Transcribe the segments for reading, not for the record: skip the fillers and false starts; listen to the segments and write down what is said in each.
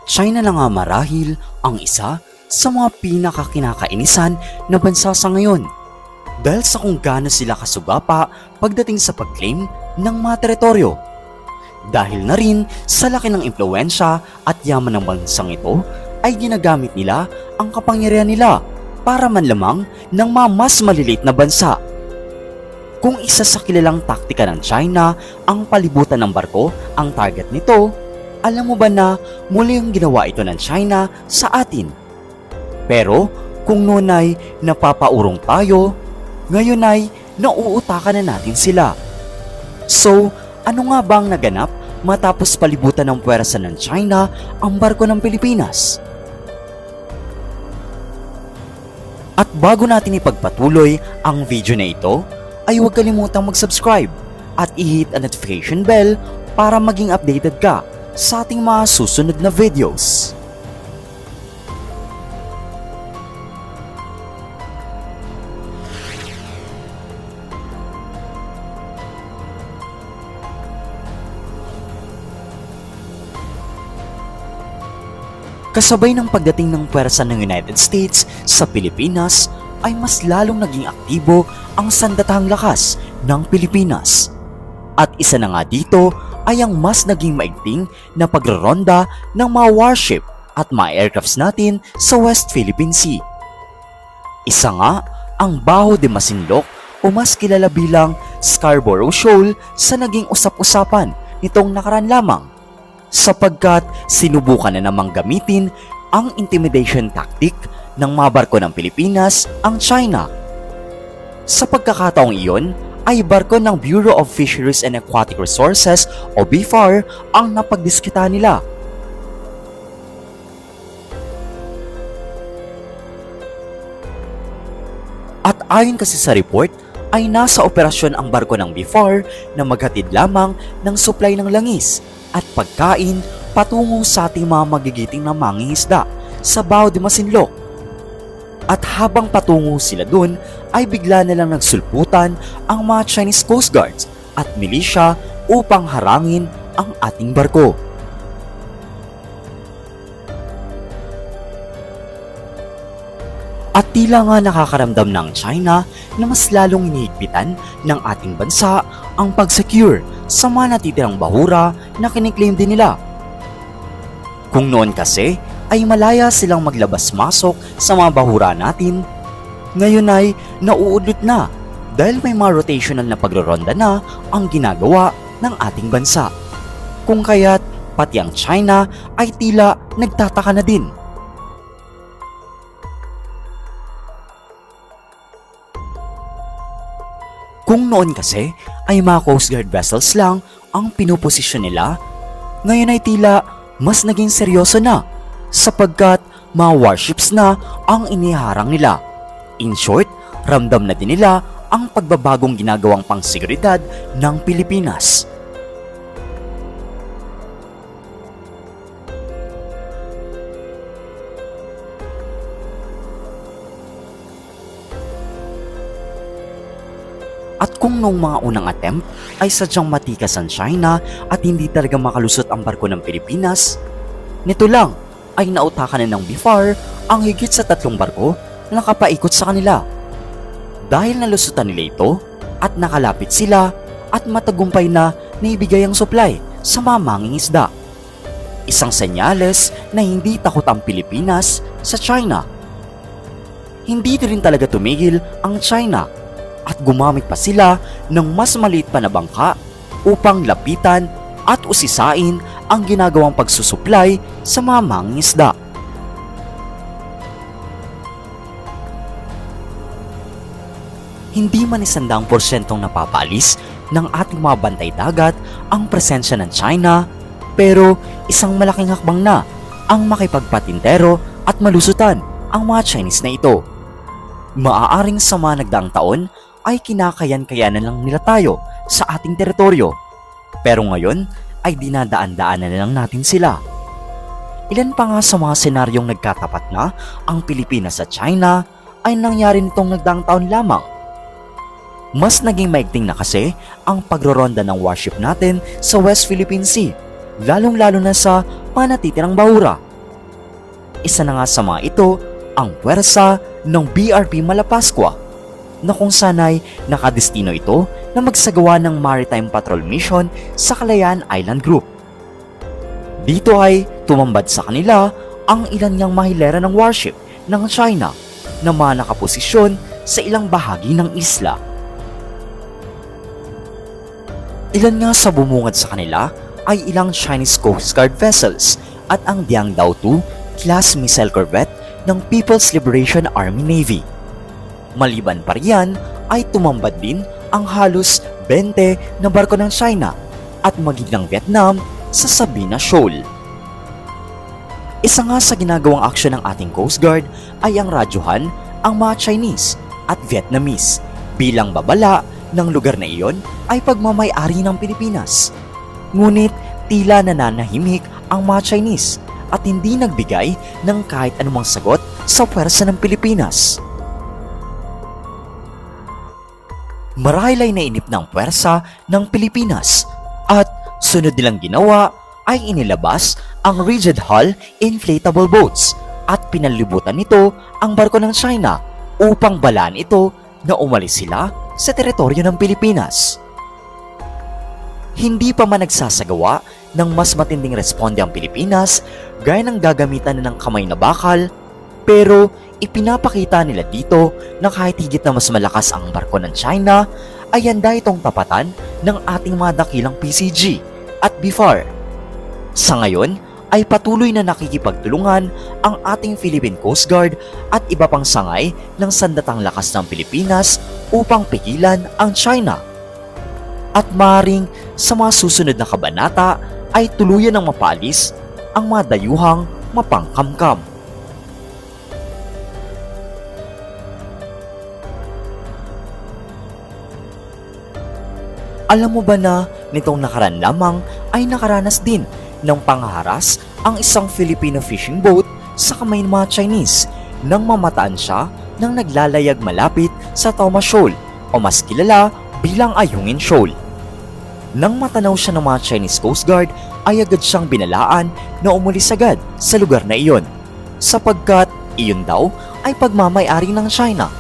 China na nga marahil ang isa sa mga pinakakinakainisan na bansa sa ngayon dahil sa kung gaano sila kasugapa pagdating sa pag-claim ng mga teritoryo. Dahil na rin sa laki ng impluwensya at yaman ng bansang ito ay ginagamit nila ang kapangyarihan nila para manlamang ng mga mas maliliit na bansa. Kung isa sa kilalang taktika ng China ang palibutan ng barko ang target nito, alam mo ba na muli ang ginawa ito ng China sa atin? Pero kung noon ay napapaurong tayo, ngayon ay nauutakan na natin sila. So, ano nga bang naganap matapos palibutan ng puwersa ng China ang barko ng Pilipinas? At bago natin ipagpatuloy ang video na ito, ay huwag kalimutang mag-subscribe at i-hit ang notification bell para maging updated ka sa ating mga susunod na videos. Kasabay ng pagdating ng puwersa ng United States sa Pilipinas, ay mas lalong naging aktibo ang sandatahang lakas ng Pilipinas. At isa na nga dito ay ang mas naging maigting na pagroronda ng mga warship at mga aircrafts natin sa West Philippine Sea. Isa nga ang Baho de Masinloc o mas kilala bilang Scarborough Shoal sa naging usap-usapan nitong nakaraan lamang, sapagkat sinubukan na namang gamitin ang intimidation tactic ng mga barko ng Pilipinas ang China. Sa pagkakataong iyon ay barko ng Bureau of Fisheries and Aquatic Resources o BFAR ang napagdiskita nila. At ayon kasi sa report ay nasa operasyon ang barko ng BFAR na maghatid lamang ng supply ng langis at pagkain patungo sa ating mga magigiting na mangingisda sa Baho de Masinloc. At habang patungo sila dun, ay bigla na lang nagsulputan ang mga Chinese Coast Guards at milisya upang harangin ang ating barko. At tila nga nakakaramdam ng China na mas lalong hinihigpitan ng ating bansa ang pag-secure sa mga natitirang bahura na kiniklaim din nila. Kung noon kasi ay malaya silang maglabas-masok sa mga bahura natin, ngayon ay nauudlot na dahil may mga rotational na pagroronda na ang ginagawa ng ating bansa. Kung kaya't pati ang China ay tila nagtataka na din. Kung noon kasi ay mga Coast Guard vessels lang ang pinuposisyon nila, ngayon ay tila mas naging seryoso na sapagkat mga warships na ang iniharang nila. In short, ramdam na din nila ang pagbabagong ginagawang pangseguridad ng Pilipinas. At kung noong mga unang attempt ay sadyang matikas ang China at hindi talaga makalusot ang barko ng Pilipinas, nito lang ay nautakan na ng BFAR ang higit sa 3 barko na nakapaikot sa kanila. Dahil nalusutan nila ito at nakalapit sila at matagumpay na naibigay ang supply sa mga mangingisda. Isang senyales na hindi takot ang Pilipinas sa China. Hindi rin talaga tumigil ang China at gumamit pa sila ng mas maliit pa na bangka upang lapitan at usisain ang ginagawang pagsusupply sa mga mangingisda. Hindi man 100% napapaalis ng ating mga bantay dagat ang presensya ng China, pero isang malaking hakbang na ang makipagpatintero at malusutan ang mga Chinese na ito. Maaaring sa mga nagdaang taon ay kinakayan-kayanan lang nila tayo sa ating teritoryo, pero ngayon ay dinadaan-daanan na lang natin sila. Ilan pa nga sa mga senaryong nagkatapat na ang Pilipinas at China ay nangyari nitong nagdaang taon lamang. Mas naging maigting na kasi ang pagroronda ng warship natin sa West Philippine Sea, lalong-lalo na sa mga natitirang bahura isa na nga sa mga ito ang puwersa ng BRP Malapascua na kung sanay nakadestino ito na magsagawa ng maritime patrol mission sa Kalayaan Island Group. Dito ay tumambad sa kanila ang ilan ngang mahilera ng warship ng China na mga nakaposisyon sa ilang bahagi ng isla. Ilan nga sa bumungad sa kanila ay ilang Chinese Coast Guard vessels at ang Diangdao 2 class missile corvette ng People's Liberation Army Navy. Maliban pa riyan ay tumambad din ang halos 20 na barko ng China at maging ng Vietnam sa Sabina Shoal. Isa nga sa ginagawang aksyon ng ating Coast Guard ay ang radyohan ang mga Chinese at Vietnamese bilang babala ng lugar na iyon ay pagmamay-ari ng Pilipinas. Ngunit tila nananahimik ang mga Chinese at hindi nagbigay ng kahit anumang sagot sa puwersa ng Pilipinas. Marahil ay nainip ng puwersa ng Pilipinas at sunod nilang ginawa ay inilabas ang rigid hull inflatable boats at pinalibutan nito ang barko ng China upang balaan ito na umalis sila sa teritoryo ng Pilipinas. Hindi pa man nagsasagawa ng mas matinding responde ang Pilipinas gaya ng gagamitan na ng kamay na bakal, pero ipinapakita nila dito na kahit higit na mas malakas ang barko ng China ay handa itong tapatan ng ating mga dakilang PCG at BFAR. Sa ngayon ay patuloy na nakikipagtulungan ang ating Philippine Coast Guard at iba pang sangay ng sandatang lakas ng Pilipinas upang pigilan ang China. At maaaring sa mga susunod na kabanata ay tuluyan ng mapaalis ang mga dayuhang mapangkamkam. Alam mo ba na nitong nakaraan lamang ay nakaranas din ng panghaharas ang isang Filipino fishing boat sa kamay ng mga Chinese nang mamataan siya nang naglalayag malapit sa Toma Shoal o mas kilala bilang Ayungin Shoal. Nang matanaw siya ng mga Chinese Coast Guard ay agad siyang binalaan na umalis agad sa lugar na iyon sapagkat iyon daw ay pagmamay-ari ng China.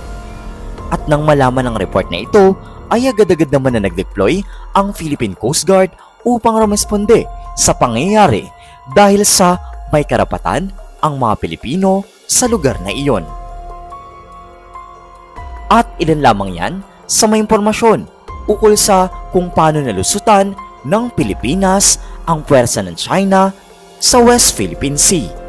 At nang malaman ng report na ito ay agad-agad naman na nag-deploy ang Philippine Coast Guard upang rumesponde sa pangyayari dahil sa may karapatan ang mga Pilipino sa lugar na iyon. At ilan lamang yan sa may impormasyon ukol sa kung paano nalusutan ng Pilipinas ang puwersa ng China sa West Philippine Sea.